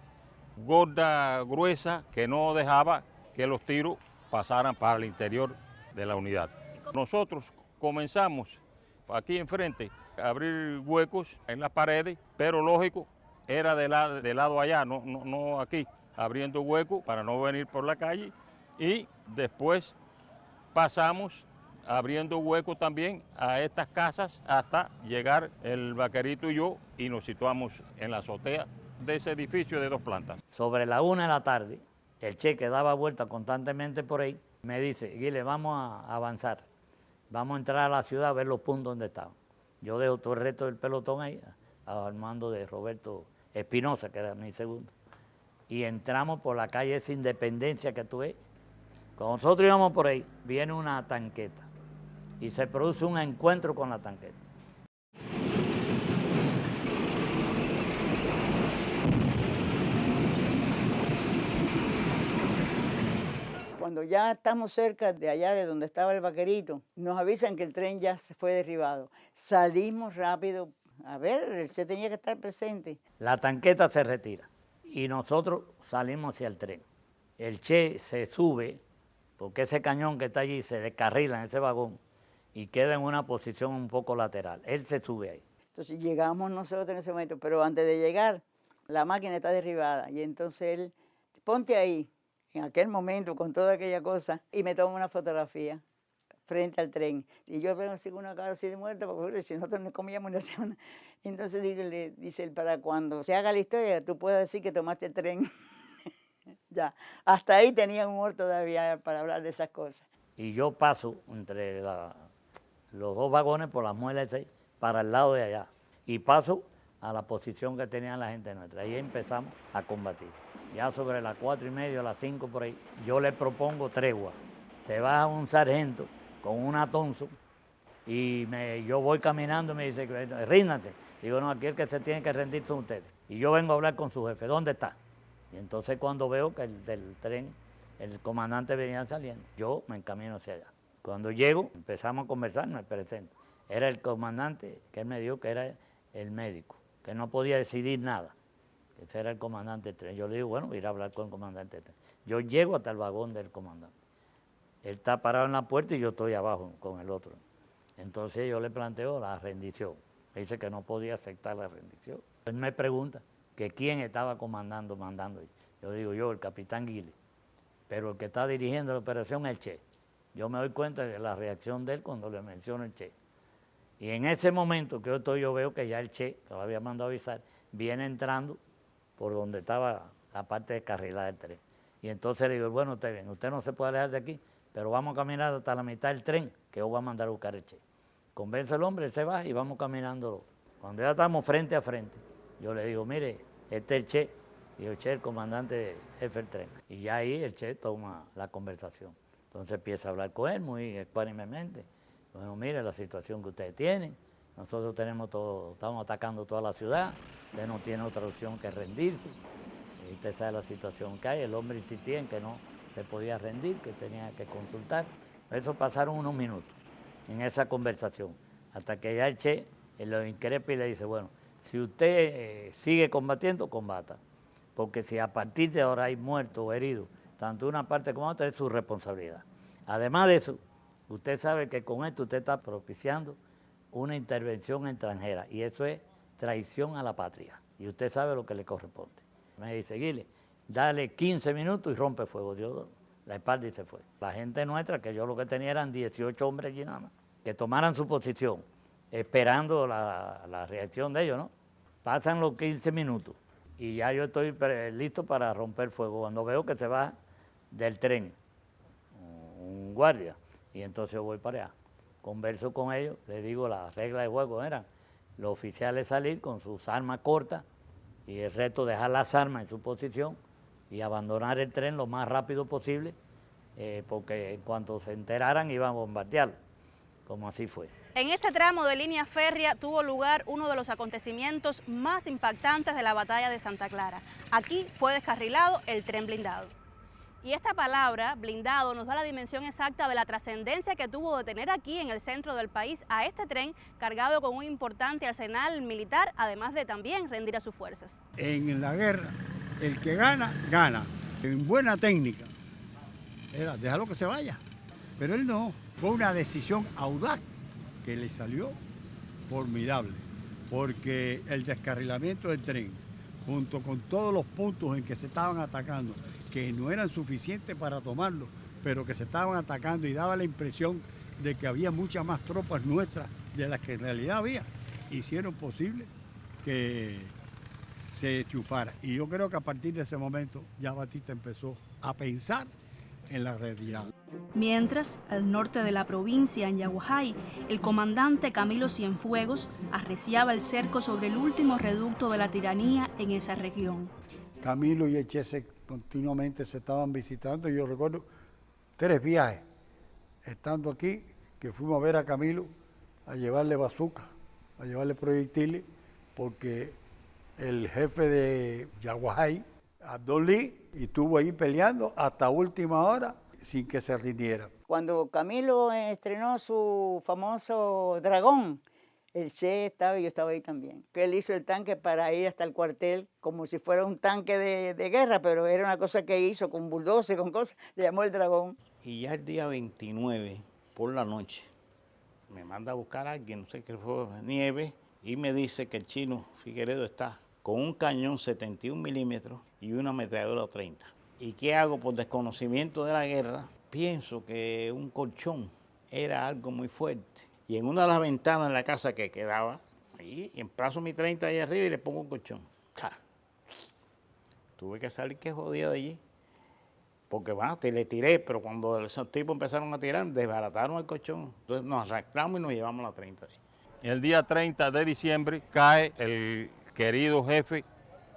gorda, gruesa, que no dejaba que los tiros pasaran para el interior de la unidad. Nosotros comenzamos aquí enfrente a abrir huecos en las paredes, pero lógico, era del lado allá, no aquí, abriendo huecos para no venir por la calle, y después pasamos abriendo huecos también a estas casas hasta llegar el vaquerito y yo y nos situamos en la azotea de ese edificio de 2 plantas. Sobre la 1 de la tarde, el Che, que daba vuelta constantemente por ahí, me dice, Guile, vamos a avanzar, vamos a entrar a la ciudad a ver los puntos donde estaban. Yo dejo todo el resto del pelotón ahí, al mando de Roberto Espinosa, que era mi segundo, y entramos por la calle esa Independencia que tú ves. Cuando nosotros íbamos por ahí, viene una tanqueta y se produce un encuentro con la tanqueta. Cuando ya estamos cerca de allá de donde estaba el vaquerito, nos avisan que el tren ya se fue derribado. Salimos rápido, a ver, el Che tenía que estar presente. La tanqueta se retira y nosotros salimos hacia el tren. El Che se sube, porque ese cañón que está allí se descarrila en ese vagón y queda en una posición un poco lateral. Él se sube ahí. Entonces llegamos nosotros en ese momento, pero antes de llegar, la máquina está derribada y entonces él, ponte ahí, en aquel momento, con toda aquella cosa, y me toma una fotografía frente al tren. Y yo veo así con una cara así de muerta, porque si nosotros no comíamos no hacíamos nada. Entonces le dice él, para cuando se haga la historia, tú puedes decir que tomaste el tren. Ya, hasta ahí tenía humor todavía para hablar de esas cosas. Y yo paso entre los 2 vagones por las muelas para el lado de allá. Y paso a la posición que tenía la gente nuestra. Ahí empezamos a combatir. Ya sobre las 4:30, a las 5 por ahí, yo le propongo tregua. Se baja un sargento con una Thompson y yo voy caminando y me dice, ríndanse. Digo, no, aquí el que se tiene que rendir son ustedes. Y yo vengo a hablar con su jefe, ¿dónde está? Y entonces cuando veo que del tren, el comandante venía saliendo, yo me encamino hacia allá. Cuando llego, empezamos a conversar, me presento. Era el comandante que él me dijo que era el médico. que no podía decidir nada. Ese era el comandante del tren. Yo le digo, bueno, ir a hablar con el comandante del tren. Yo llego hasta el vagón del comandante. Él está parado en la puerta y yo estoy abajo con el otro. Entonces yo le planteo la rendición. Me dice que no podía aceptar la rendición. Él me pregunta que quién estaba mandando. Yo digo, yo, el capitán Guile. Pero el que está dirigiendo la operación es el Che. Yo me doy cuenta de la reacción de él cuando le menciono el Che. Y en ese momento que yo veo que ya el Che, que lo había mandado a avisar, viene entrando por donde estaba la parte descarrilada del tren. Y entonces le digo, bueno, usted no se puede alejar de aquí, pero vamos a caminar hasta la mitad del tren, que yo voy a mandar a buscar el Che. Convence al hombre, él se va y vamos caminando. Cuando ya estamos frente a frente, yo le digo, mire, este es el Che. Y el Che, el comandante jefe del tren. Y ya ahí el Che toma la conversación. Entonces empieza a hablar con él muy ecuánimemente. Bueno, mire la situación que ustedes tienen. Nosotros tenemos todo, estamos atacando toda la ciudad. Usted no tiene otra opción que rendirse. Y usted sabe la situación que hay. El hombre insistía en que no se podía rendir, que tenía que consultar. Eso pasaron unos minutos en esa conversación. Hasta que ya el Che lo increpa y le dice, bueno, si usted sigue combatiendo, combata. Porque si a partir de ahora hay muertos o heridos, tanto una parte como otra, es su responsabilidad. Además de eso, usted sabe que con esto usted está propiciando una intervención extranjera y eso es traición a la patria. Y usted sabe lo que le corresponde. Me dice, Guile, dale 15 minutos y rompe fuego. Dio la espalda y se fue. La gente nuestra, que yo lo que tenía eran 18 hombres allí nada más, que tomaran su posición, esperando la reacción de ellos, ¿no? Pasan los 15 minutos. Y ya yo estoy listo para romper fuego. Cuando veo que se va del tren un guardia, y entonces yo voy para allá. Converso con ellos, les digo las reglas de juego eran los oficiales salir con sus armas cortas y el resto dejar las armas en su posición y abandonar el tren lo más rápido posible, porque en cuanto se enteraran iban a bombardearlo, como así fue. En este tramo de línea férrea tuvo lugar uno de los acontecimientos más impactantes de la batalla de Santa Clara. Aquí fue descarrilado el tren blindado. Y esta palabra, blindado, nos da la dimensión exacta de la trascendencia que tuvo de tener aquí en el centro del país a este tren cargado con un importante arsenal militar, además de también rendir a sus fuerzas. En la guerra, el que gana, gana. En buena técnica, era déjalo que se vaya. Pero él no, fue una decisión audaz que le salió formidable, porque el descarrilamiento del tren, junto con todos los puntos en que se estaban atacando, que no eran suficientes para tomarlo, pero que se estaban atacando y daba la impresión de que había muchas más tropas nuestras de las que en realidad había, hicieron posible que se enchufara. Y yo creo que a partir de ese momento ya Batista empezó a pensar en la retirada. Mientras, al norte de la provincia, en Yaguajay, el comandante Camilo Cienfuegos arreciaba el cerco sobre el último reducto de la tiranía en esa región. Camilo y el Che continuamente se estaban visitando. Yo recuerdo 3 viajes, estando aquí, que fuimos a ver a Camilo, a llevarle bazooka, a llevarle proyectiles, porque el jefe de Yaguajay, Abdul Lee, estuvo ahí peleando hasta última hora sin que se rindiera. Cuando Camilo estrenó su famoso Dragón, el Che estaba y yo estaba ahí también. Él hizo el tanque para ir hasta el cuartel como si fuera un tanque de guerra, pero era una cosa que hizo con bulldozer, con cosas, le llamó el Dragón. Y ya el día 29, por la noche, me manda a buscar a alguien, no sé qué fue, Nieve, y me dice que el chino Figueredo está con un cañón 71 milímetros y una ametralladora 30. ¿Y qué hago? Por desconocimiento de la guerra, pienso que un colchón era algo muy fuerte. Y en una de las ventanas de la casa que quedaba, ahí emplazo mi 30 ahí arriba y le pongo un colchón. ¡Ja! Tuve que salir que jodía de allí. Porque bueno, le tiré, pero cuando esos tipos empezaron a tirar, desbarataron el colchón. Entonces nos arrastramos y nos llevamos a la 30. El día 30 de diciembre cae el querido jefe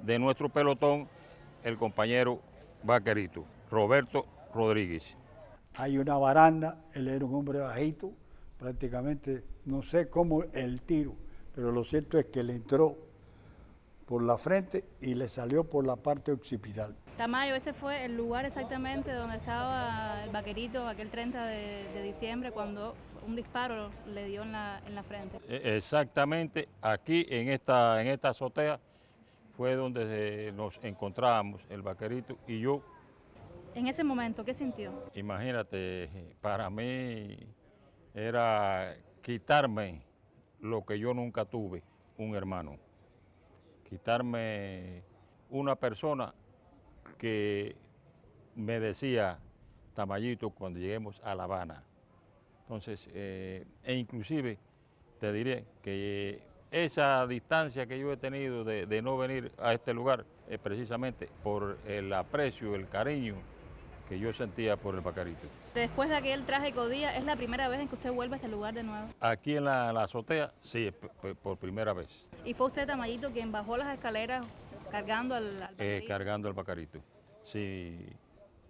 de nuestro pelotón, el compañero vaquerito, Roberto Rodríguez. Hay una baranda, él era un hombre bajito, prácticamente, no sé cómo el tiro, pero lo cierto es que le entró por la frente y le salió por la parte occipital. Tamayo, este fue el lugar exactamente donde estaba el vaquerito aquel 30 de diciembre cuando un disparo le dio en la frente. Exactamente, aquí en esta azotea fue donde nos encontrábamos, el vaquerito y yo. En ese momento, ¿qué sintió? Imagínate, para mí era quitarme lo que yo nunca tuve, un hermano. Quitarme una persona que me decía, Tamayito, cuando lleguemos a La Habana. Entonces, e inclusive te diré que esa distancia que yo he tenido de no venir a este lugar es precisamente por el aprecio, el cariño que yo sentía por el vaquerito. Después de aquel trágico día, ¿es la primera vez en que usted vuelve a este lugar de nuevo? Aquí en la azotea, sí, por primera vez. ¿Y fue usted, Tamayito, quien bajó las escaleras cargando al vaquerito? Cargando al vaquerito. Sí,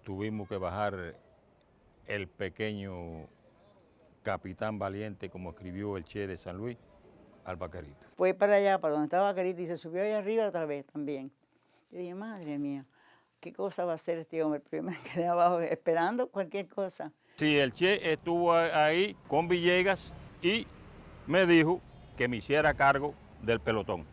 tuvimos que bajar el pequeño capitán valiente, como escribió el Che de San Luis, al vaquerito. Fue para allá, para donde estaba vaquerito, y se subió allá arriba otra vez también. Yo dije, madre mía, ¿qué cosa va a hacer este hombre? Pero yo me quedé abajo esperando cualquier cosa. Sí, el Che estuvo ahí con Villegas y me dijo que me hiciera cargo del pelotón.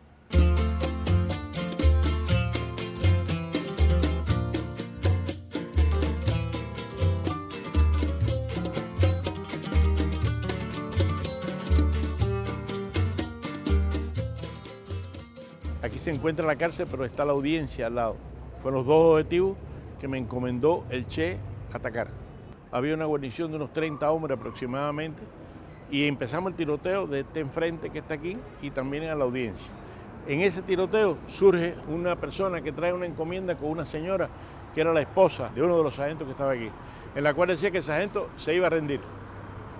Aquí se encuentra la cárcel, pero está la audiencia al lado. Fueron los dos objetivos que me encomendó el Che atacar. Había una guarnición de unos 30 hombres aproximadamente y empezamos el tiroteo de este enfrente que está aquí y también a la audiencia. En ese tiroteo surge una persona que trae una encomienda con una señora que era la esposa de uno de los sargentos que estaba aquí, en la cual decía que el sargento se iba a rendir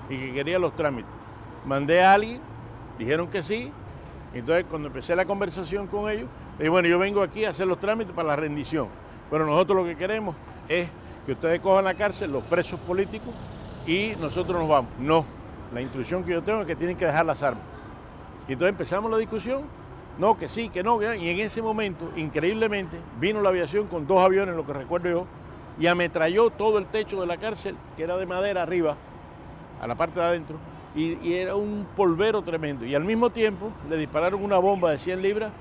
y que quería los trámites. Mandé a alguien, dijeron que sí. Entonces, cuando empecé la conversación con ellos, le dije, bueno, yo vengo aquí a hacer los trámites para la rendición. Pero nosotros lo que queremos es que ustedes cojan la cárcel, los presos políticos, y nosotros nos vamos. No, la instrucción que yo tengo es que tienen que dejar las armas. Y entonces empezamos la discusión, no, que sí, que no, y en ese momento, increíblemente, vino la aviación con 2 aviones, lo que recuerdo yo, y ametralló todo el techo de la cárcel, que era de madera arriba, a la parte de adentro, y era un polvero tremendo. Y al mismo tiempo le dispararon una bomba de 100 libras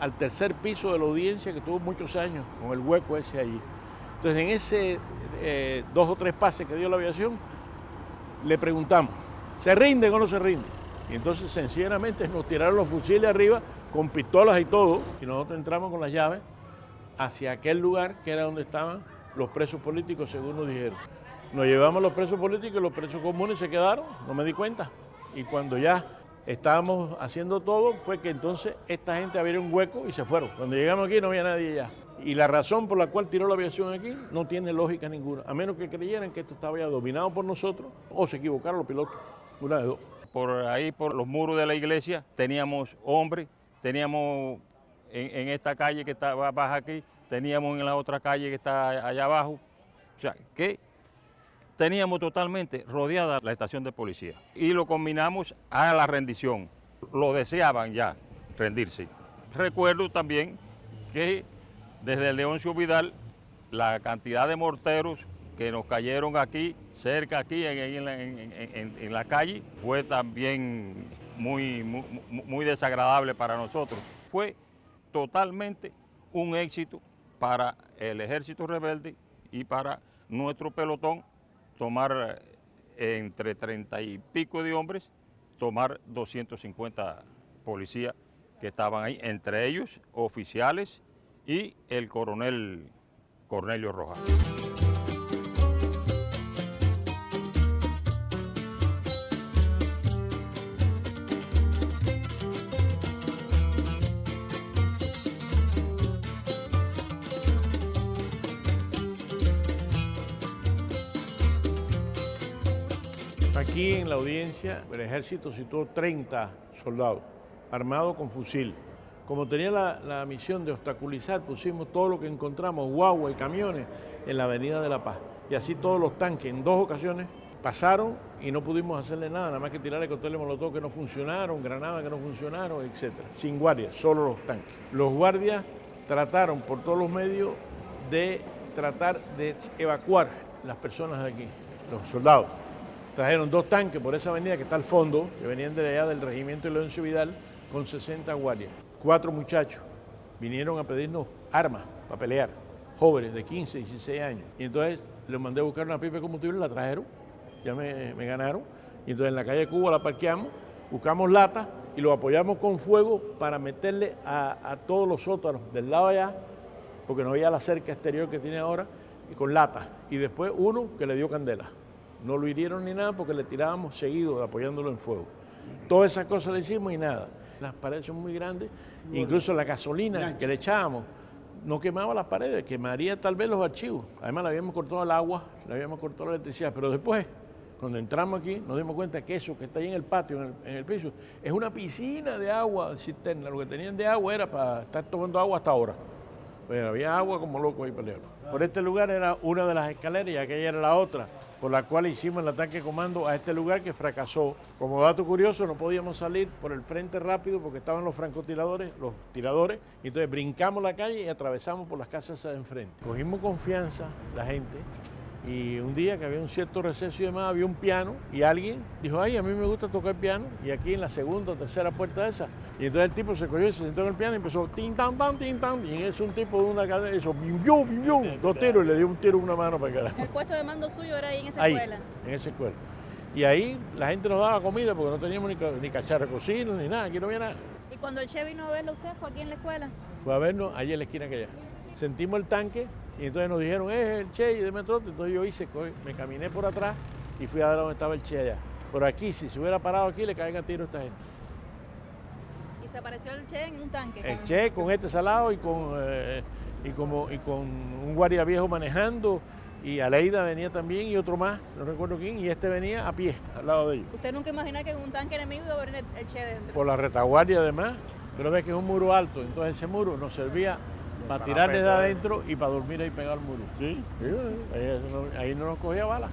al tercer piso de la audiencia, que tuvo muchos años, con el hueco ese allí. Entonces, en ese 2 o 3 pases que dio la aviación, le preguntamos, ¿se rinden o no se rinden? Y entonces, sencillamente, nos tiraron los fusiles arriba, con pistolas y todo, y nosotros entramos con las llaves hacia aquel lugar que era donde estaban los presos políticos, según nos dijeron. Nos llevamos los presos políticos y los presos comunes se quedaron, no me di cuenta. Y cuando ya estábamos haciendo todo, fue que entonces esta gente abrió un hueco y se fueron. Cuando llegamos aquí no había nadie ya. Y la razón por la cual tiró la aviación aquí no tiene lógica ninguna, a menos que creyeran que esto estaba ya dominado por nosotros o se equivocaron los pilotos, una de dos. Por ahí, por los muros de la iglesia, teníamos hombres, teníamos en esta calle que está baja aquí, teníamos en la otra calle que está allá abajo. O sea, que teníamos totalmente rodeada la estación de policía y lo combinamos a la rendición. Lo deseaban ya rendirse. Recuerdo también que desde el Leoncio Vidal la cantidad de morteros que nos cayeron aquí, cerca aquí en la calle, fue también muy desagradable para nosotros. Fue totalmente un éxito para el ejército rebelde y para nuestro pelotón, tomar entre 30 y pico de hombres, tomar 250 policías que estaban ahí, entre ellos oficiales y el coronel Cornelio Rojas. Aquí en la audiencia el ejército situó 30 soldados armados con fusil. Como tenía la misión de obstaculizar, pusimos todo lo que encontramos, guagua y camiones, en la Avenida de la Paz. Y así todos los tanques en 2 ocasiones pasaron y no pudimos hacerle nada más que tirarle cócteles molotov que no funcionaron, granadas que no funcionaron, etc. Sin guardias, solo los tanques. Los guardias trataron por todos los medios de tratar de evacuar las personas de aquí, los soldados. trajeron 2 tanques por esa avenida que está al fondo, que venían de allá del regimiento de Leoncio Vidal, con 60 guardias. 4 muchachos vinieron a pedirnos armas para pelear, jóvenes de 15, 16 años. Y entonces les mandé a buscar una pipa de combustible, la trajeron, ya me ganaron. Y entonces en la calle Cuba la parqueamos, buscamos latas y lo apoyamos con fuego para meterle a todos los sótanos del lado allá, porque no había la cerca exterior que tiene ahora, y con latas. Y después uno que le dio candela. No lo hirieron ni nada porque le tirábamos seguido apoyándolo en fuego. Todas esas cosas le hicimos y nada. Las paredes son muy grandes, incluso la gasolina que le echábamos no quemaba las paredes, quemaría tal vez los archivos. Además le habíamos cortado el agua, le habíamos cortado la electricidad, pero después, cuando entramos aquí, nos dimos cuenta que eso que está ahí en el patio, en el piso, es una piscina de agua cisterna. Lo que tenían de agua era para estar tomando agua hasta ahora. Pues había agua como loco ahí para leer. Por este lugar era una de las escaleras y aquella era la otra, por la cual hicimos el ataque de comando a este lugar que fracasó. Como dato curioso, no podíamos salir por el frente rápido porque estaban los francotiradores, y entonces brincamos la calle y atravesamos por las casas de enfrente. Cogimos confianza la gente y un día que había un cierto receso y demás, había un piano y alguien dijo, ay, a mí me gusta tocar piano, y aquí en la segunda o tercera puerta de esa, y entonces el tipo se cogió y se sentó en el piano y empezó tin tan tan tin tan, y es un tipo de una cadena, eso, bim, bim, 2 tiros y le dio un tiro con una mano para acá. ¿El puesto de mando suyo era ahí en esa Ahí, escuela? En esa escuela. Y ahí la gente nos daba comida porque no teníamos ni cacharra de cocina ni nada, aquí no había nada. ¿Y cuando el Che vino a verlo usted, fue aquí en la escuela? Fue a vernos allí en la esquina aquella. Sentimos el tanque y entonces nos dijeron, es el Che y de trote. Entonces yo me caminé por atrás y fui a ver dónde estaba el Che allá. Por aquí, si se hubiera parado aquí, le caen a tiro a esta gente. ¿Y se apareció el Che en un tanque? El Che con este salado y con un guardia viejo manejando, y Aleida venía también y otro más, no recuerdo quién, y este venía a pie al lado de ellos. ¿Usted nunca imaginó que en un tanque enemigo iba a venir el Che dentro? Por la retaguardia además, pero ves que es un muro alto, entonces ese muro nos servía para tirar desde adentro y para dormir ahí pegado al muro. Sí, ahí no nos cogía bala.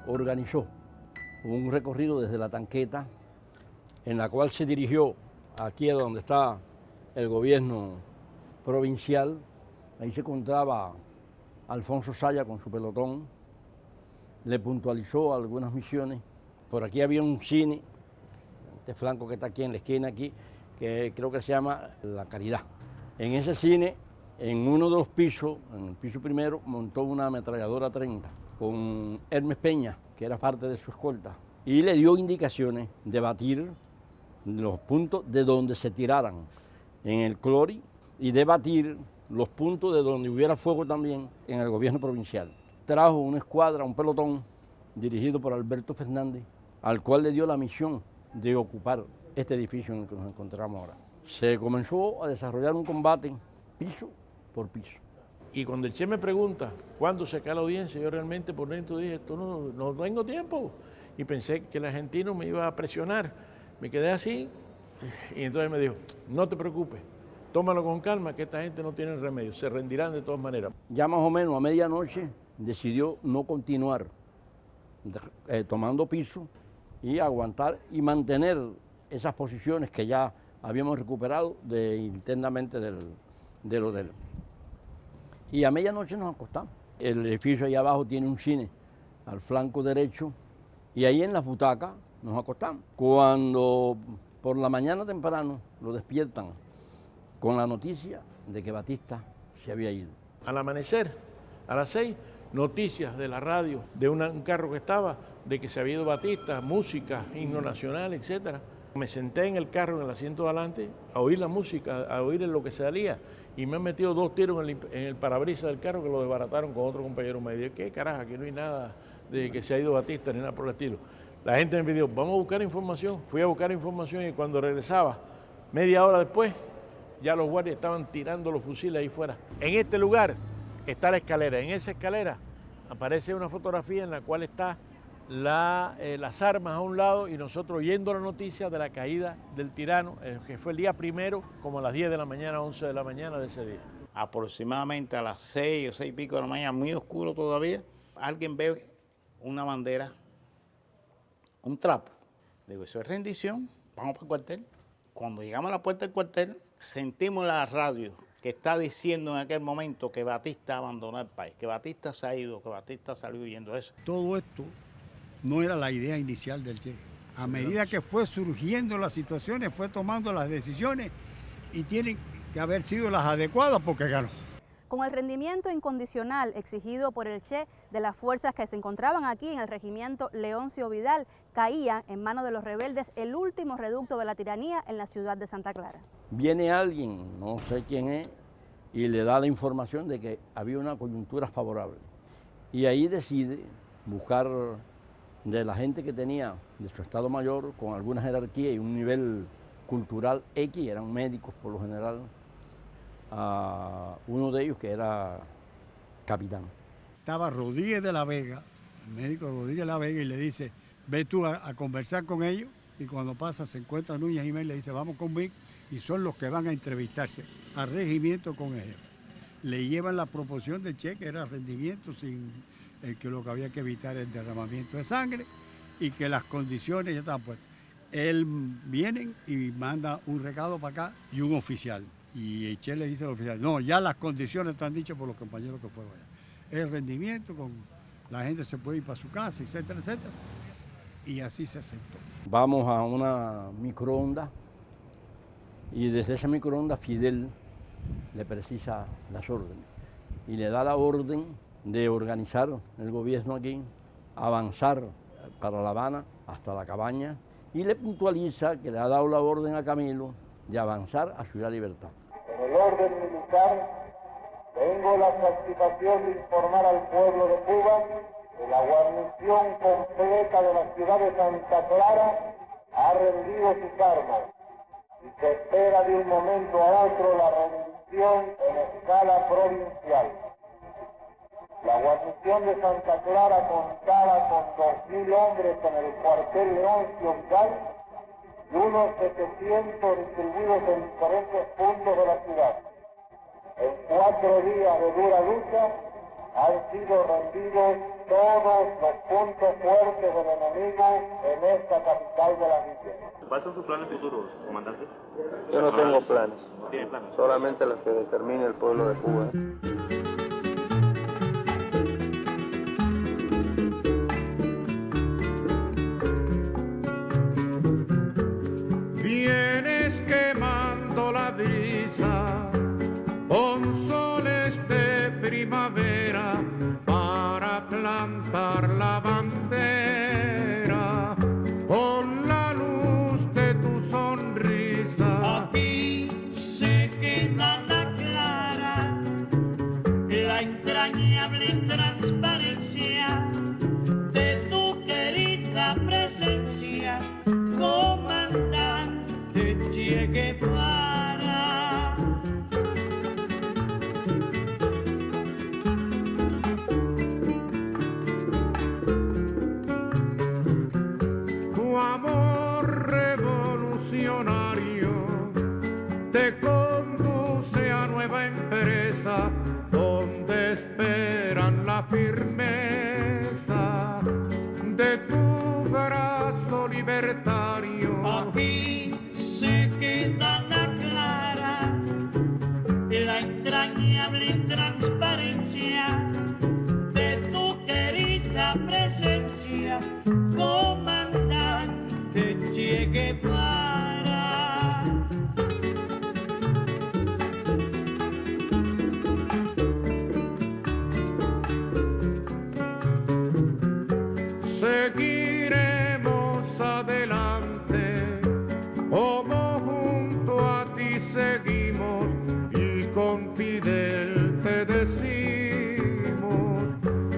Organizó un recorrido desde la Tanqueta, en la cual se dirigió aquí a donde está el gobierno provincial. Ahí se encontraba Alfonso Saya con su pelotón, le puntualizó algunas misiones. Por aquí había un cine, este flanco que está aquí en la esquina aquí, que creo que se llama La Caridad. En ese cine, en uno de los pisos, en el piso primero, montó una ametralladora 30 con Hermes Peña, que era parte de su escolta, y le dio indicaciones de batir los puntos de donde se tiraran en el Clori y de batir los puntos de donde hubiera fuego también en el gobierno provincial. Trajo una escuadra, un pelotón, dirigido por Alberto Fernández, al cual le dio la misión de ocupar este edificio en el que nos encontramos ahora. Se comenzó a desarrollar un combate piso por piso. Y cuando el Che me pregunta cuándo se acaba la audiencia, yo realmente por dentro dije, esto no tengo tiempo. Y pensé que el argentino me iba a presionar. Me quedé así y entonces me dijo, no te preocupes, tómalo con calma, que esta gente no tiene remedio, se rendirán de todas maneras. Ya más o menos a medianoche decidió no continuar tomando piso y aguantar y mantener esas posiciones que ya habíamos recuperado internamente del hotel. Y a medianoche nos acostamos. El edificio ahí abajo tiene un cine al flanco derecho y ahí en las butacas nos acostamos. Cuando por la mañana temprano lo despiertan con la noticia de que Batista se había ido. Al amanecer, a las 6, noticias de la radio, de un carro que estaba, de que se había ido Batista, música, himno nacional, etc. Me senté en el carro, en el asiento de adelante, a oír la música, a oír lo que salía, y me han metido 2 tiros en el parabrisas del carro que lo desbarataron con otro compañero. Me dijo, ¿qué carajo? Aquí no hay nada de que se ha ido Batista ni nada por el estilo. La gente me pidió, vamos a buscar información. Fui a buscar información y cuando regresaba, media hora después, ya los guardias estaban tirando los fusiles ahí fuera. En este lugar está la escalera. En esa escalera aparece una fotografía en la cual está las armas a un lado y nosotros oyendo la noticia de la caída del tirano, que fue el día primero, como a las 10 de la mañana, 11 de la mañana de ese día. Aproximadamente a las 6 o 6 y pico de la mañana, muy oscuro todavía, alguien ve una bandera, un trapo. Digo, eso es rendición, vamos para el cuartel. Cuando llegamos a la puerta del cuartel, sentimos la radio que está diciendo en aquel momento que Batista abandonó el país, que Batista se ha ido, que Batista salió huyendo. Eso. Todo esto no era la idea inicial del Che. A medida que fue surgiendo las situaciones, fue tomando las decisiones y tienen que haber sido las adecuadas porque ganó. Con el rendimiento incondicional exigido por el Che de las fuerzas que se encontraban aquí en el regimiento Leoncio Vidal, caía en manos de los rebeldes el último reducto de la tiranía en la ciudad de Santa Clara. Viene alguien, no sé quién es, y le da la información de que había una coyuntura favorable. Y ahí decide buscar de la gente que tenía de su Estado Mayor, con alguna jerarquía y un nivel cultural X, eran médicos por lo general, a uno de ellos que era capitán. Estaba Rodríguez de la Vega, el médico Rodríguez de la Vega, y le dice, ve tú a conversar con ellos, y cuando pasa se encuentra Núñez Jiménez, le dice, vamos conmigo, y son los que van a entrevistarse al regimiento con él. Le llevan la proporción de Che, que era rendimiento, sin que lo que había que evitar el derramamiento de sangre, y que las condiciones ya estaban puestas. Él viene y manda un recado para acá y un oficial. Y Che le dice al oficial, no, ya las condiciones están dichas por los compañeros que fueron allá. El rendimiento, con la gente se puede ir para su casa, etcétera, etcétera. Y así se aceptó. Vamos a una microonda y desde esa microonda Fidel le precisa las órdenes y le da la orden de organizar el gobierno aquí, avanzar para La Habana hasta la cabaña y le puntualiza que le ha dado la orden a Camilo de avanzar a Ciudad Libertad. En el orden militar, tengo la satisfacción de informar al pueblo de Cuba que la guarnición completa de la ciudad de Santa Clara ha rendido sus armas y se espera de un momento a otro la rendición en escala provincial. La guarnición de Santa Clara contaba con 2.000 hombres en el cuartel Leoncio Vidal y unos 700 distribuidos en diferentes puntos de la ciudad. En 4 días de dura lucha han sido rendidos todos los puntos fuertes del enemigo en esta capital de la villa. ¿Cuáles son sus planes futuros, comandante? Yo no tengo planes. ¿Tiene planes? Solamente los que determine el pueblo de Cuba. Vienes quemando la brisa con soles de primavera para plantar la bandera con la luz de tu sonrisa. Aquí se queda la clara, la entrañable transparencia de tu querida presencia, comandante Che Guevara. Tu amor revolucionario te conduce a nueva empresa donde esperan la firmeza de tu brazo libertario. Aquí se queda la clara, la entrañable transparencia de tu querida presencia, comandante Che Guevara. Seguiremos adelante, como junto a ti seguimos, y con Fidel te decimos,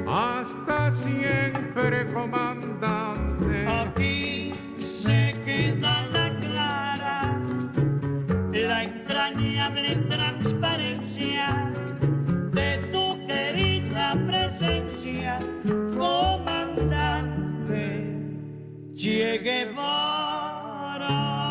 hasta siempre, comandante. Aquí se queda la clara, la entrañable transparencia de tu querida presencia, comandante Che Guevara.